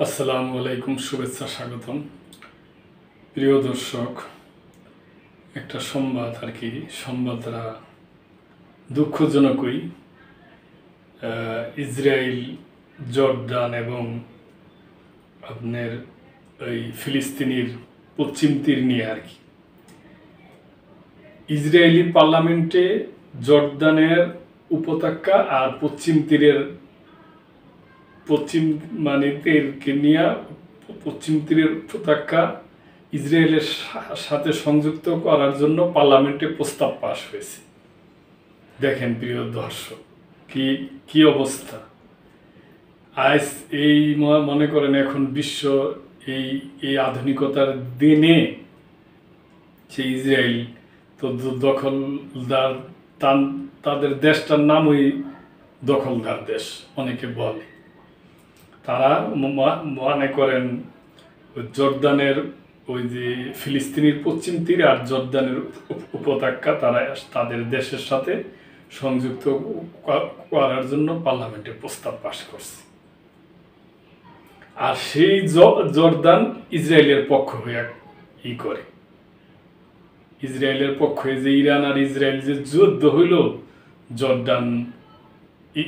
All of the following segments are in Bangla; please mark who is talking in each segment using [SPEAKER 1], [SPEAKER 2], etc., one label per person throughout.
[SPEAKER 1] আসসালামু আলাইকুম, শুভেচ্ছা, স্বাগতম। প্রিয় দর্শক, একটা সংবাদ আর কি, সংবাদটা দুঃখজনকই। ইসরায়েল, জর্দান এবং আপনার এই ফিলিস্তিনির পশ্চিম তীর নিয়ে আর কি। ইসরায়েলি পার্লামেন্টে জর্দানের উপত্যকা আর পশ্চিম তীরের তীরকে নিয়ে পশ্চিম তীরের উপত্যকা ইসরায়েলের সাথে সংযুক্ত করার জন্য পার্লামেন্টে প্রস্তাব পাশ হয়েছে। দেখেন প্রিয় দর্শক, কি কি অবস্থা। আজ এই মনে করেন এখন বিশ্ব এই এই আধুনিকতার দিনে সে ইসরায়েল তো দখলদার, তাদের দেশটার নামই দখলদার দেশ অনেকে বলে। তারা মনে করেন জর্দানের ওই যে ফিলিস্তিনির পশ্চিম তীর আর জর্দানের উপত্যকা তারা তাদের দেশের সাথে সংযুক্ত করার জন্য পার্লামেন্টে প্রস্তাব পাশ করছে। আর সেই জর্দান ইসরায়েলের পক্ষ হয়ে করে। ইসরায়েলের পক্ষে যে ইরান আর ইসরায়েল যে যুদ্ধ হইল, জর্দান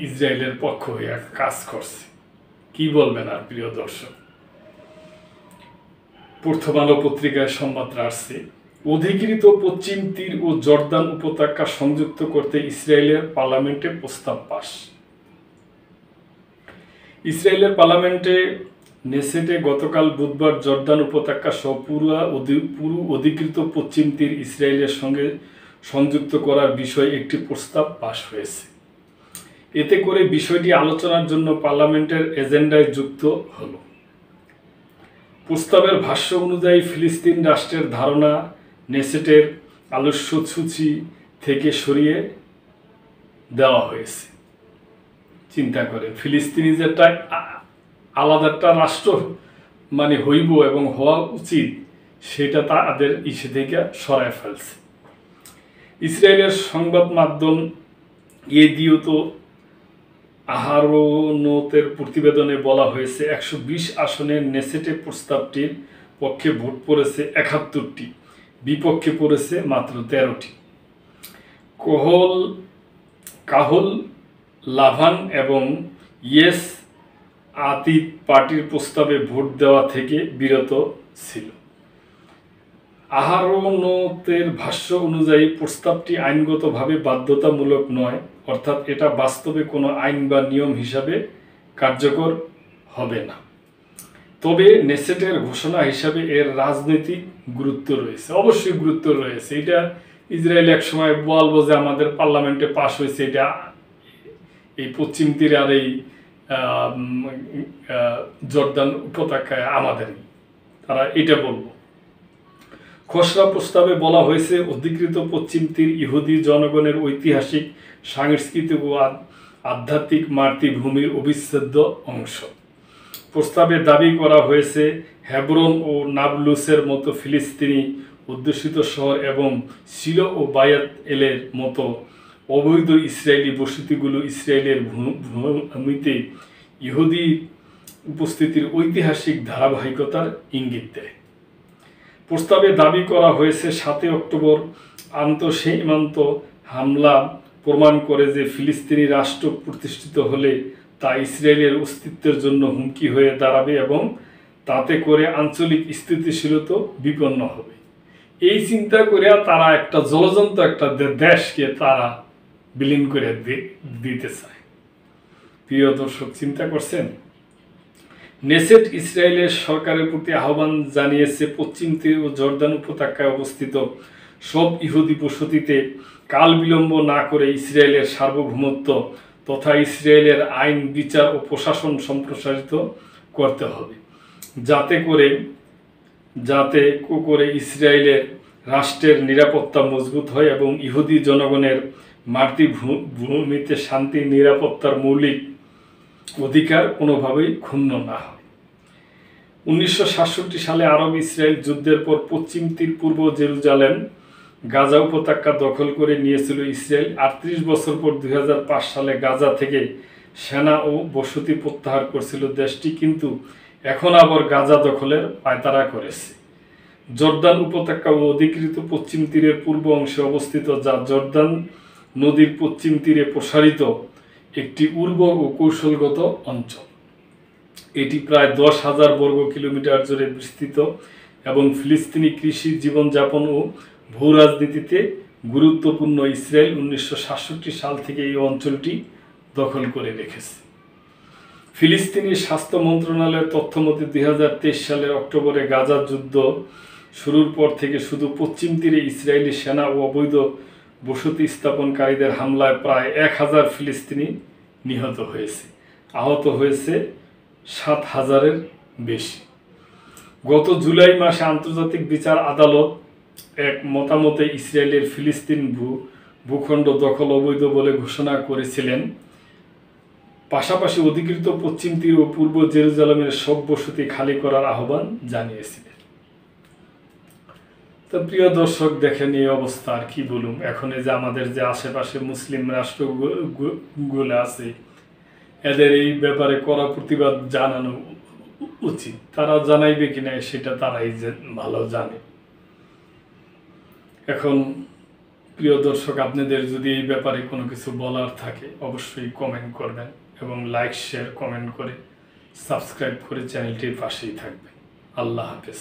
[SPEAKER 1] ইসরায়েলের পক্ষ হয়ে কাজ করছে। কি বলবেন আর প্রিয় দর্শক? প্রথম আলো পত্রিকায় সংবাদটা আসছে, অধিকৃত পশ্চিম তীর ও জর্দান উপত্যকা সংযুক্ত করতে ইসরায়েলের পার্লামেন্টে প্রস্তাব পাস। ইসরায়েলের পার্লামেন্টে নেসেটে গতকাল বুধবার জর্দান উপত্যকা সহ পুরো অধিকৃত পশ্চিম তীর ইসরায়েলের সঙ্গে সংযুক্ত করার বিষয়ে একটি প্রস্তাব পাশ হয়েছে। এতে করে বিষয়টি আলোচনার জন্য পার্লামেন্টের এজেন্ডায় যুক্ত হল। প্রস্তাবের ভাষ্য অনুযায়ী ফিলিস্তিন রাষ্ট্রের ধারণা নেসেটের আলোচ্যসূচি থেকে সরিয়ে দেওয়া হয়েছে। চিন্তা করেন, ফিলিস্তিনি যেটা আলাদা একটা রাষ্ট্র হইব এবং হওয়া উচিত, সেটা তাদের ইসে থেকে সরায় ফেলছে। ইসরায়েলের সংবাদ মাধ্যম ইয়েদিওত আহারোনোতের প্রতিবেদনে বলা হয়েছে, 120 আসনের নেসেটে প্রস্তাবটির পক্ষে ভোট পড়েছে 71টি, বিপক্ষে পড়েছে মাত্র 13টি। কাহল লাভান এবং ইয়েস আতিদ পার্টির প্রস্তাবে ভোট দেওয়া থেকে বিরত ছিল। আহারোনোতের ভাষ্য অনুযায়ী প্রস্তাবটি আইনগতভাবে বাধ্যতামূলক নয়, অর্থাৎ এটা বাস্তবে কোনো আইন বা নিয়ম হিসাবে কার্যকর হবে না। তবে নেসেটের ঘোষণা হিসাবে এর রাজনৈতিক গুরুত্ব রয়েছে। অবশ্যই গুরুত্ব রয়েছে। এটা ইসরায়েল এক সময় বলবো যে আমাদের পার্লামেন্টে পাশ হয়েছে, এটা এই পশ্চিম তীরে আর এই জর্দান উপত্যকায় আমাদেরই, তারা এটা বলবো। খসড়া প্রস্তাবে বলা হয়েছে, অধিকৃত পশ্চিম তীর ইহুদি জনগণের ঐতিহাসিক, সাংস্কৃতিক ও আধ্যাত্মিক মাতৃভূমির অবিচ্ছেদ্য অংশ। প্রস্তাবে দাবি করা হয়েছে, হেব্রন ও নাবলুসের মতো ফিলিস্তিনি অধ্যুষিত শহর এবং শিলো ও বায়াত এলের মতো অবৈধ ইসরায়েলি বসতিগুলো ইসরায়েলের ভূমিতে ইহুদি উপস্থিতির ঐতিহাসিক ধারাবাহিকতার ইঙ্গিত দেয়। প্রস্তাবে দাবি করা হয়েছে, 7 অক্টোবর আন্তঃসীমান্ত হামলা প্রমাণ করে যে ফিলিস্তিনি রাষ্ট্র প্রতিষ্ঠিত হলে তা ইসরায়েলের অস্তিত্বের জন্য হুমকি হয়ে দাঁড়াবে এবং তাতে করে আঞ্চলিক স্থিতিশীলতা বিপন্ন হবে। এই চিন্তা করে তারা একটা জলজন্ত একটা দেশকে তারা বিলীন করে দিতে চায়। প্রিয় দর্শক, চিন্তা করছেন? নেসেট ইসরায়েলের সরকারের প্রতি আহ্বান জানিয়েছে, পশ্চিম তীর ও জর্দান উপত্যকায় অবস্থিত সব ইহুদি বসতিতে কাল বিলম্ব না করে ইসরায়েলের সার্বভৌমত্ব তথা ইসরায়েলের আইন, বিচার ও প্রশাসন সম্প্রসারিত করতে হবে, যাতে করে ইসরায়েলের রাষ্ট্রের নিরাপত্তা মজবুত হয় এবং ইহুদি জনগণের মাতৃভূমিতে শান্তি, নিরাপত্তার মৌলিক অধিকার কোনোভাবেই ক্ষুণ্ণ না হয়। 1967 সালে আরব ইসরায়েল যুদ্ধের পর পশ্চিম তীর, পূর্ব জেরুজালেম, গাজা উপত্যকা দখল করে নিয়েছিল ইসরায়েল। 38 বছর পর 2005 সালে গাজা থেকে সেনা ও বসতি প্রত্যাহার করেছিল দেশটি, কিন্তু এখন আবার গাজা দখলের পায়তারা করেছে। জর্দান উপত্যকা ও অধিকৃত পশ্চিম তীরের পূর্ব অংশে অবস্থিত, যা জর্দান নদীর পশ্চিম তীরে প্রসারিত একটি উর্বর ও কৌশলগত অঞ্চল। এটি প্রায় 10,000 বর্গ কিলোমিটার জুড়ে বিস্তৃত এবং ফিলিস্তিনি কৃষি, জীবনযাপন ও ভূরাজনীতিতে গুরুত্বপূর্ণ। ইসরায়েল 1967 সাল থেকে এই অঞ্চলটি দখল করে রেখেছে। ফিলিস্তিনি স্বাস্থ্য মন্ত্রণালয়ের তথ্যমতে 2023 সালের অক্টোবরে গাজা যুদ্ধ শুরুর পর থেকে শুধু পশ্চিম তীরে ইসরায়েলি সেনা ও অবৈধ বসতি স্থাপনকারীদের হামলায় প্রায় 1000 ফিলিস্তিনি নিহত হয়েছে, আহত হয়েছে 7,000-এর বেশি। গত জুলাই মাসে আন্তর্জাতিক বিচার আদালত এক মতামতে ইসরায়েলের ফিলিস্তিন ভূখণ্ড দখল অবৈধ বলে ঘোষণা করেছিলেন, পাশাপাশি অধিকৃত পশ্চিম তীর ও পূর্ব জেরুজালেমের সব বসতি খালি করার আহ্বান জানিয়েছিলেন। তো প্রিয় দর্শক, দেখেন এই অবস্থা, আর কি বলুম। এখন এই যে আমাদের যে আশেপাশে মুসলিম রাষ্ট্রগুলো আছে, এদের এই ব্যাপারে কড়া প্রতিবাদ জানানো উচিত। তারা জানাইবে কিনা সেটা তারাই ভালো জানে। এখন প্রিয় দর্শক, আপনাদের যদি এই ব্যাপারে কোনো কিছু বলার থাকে অবশ্যই কমেন্ট করবেন এবং লাইক, শেয়ার, কমেন্ট করে সাবস্ক্রাইব করে চ্যানেলটির পাশেই থাকবেন। আল্লাহ হাফেজ।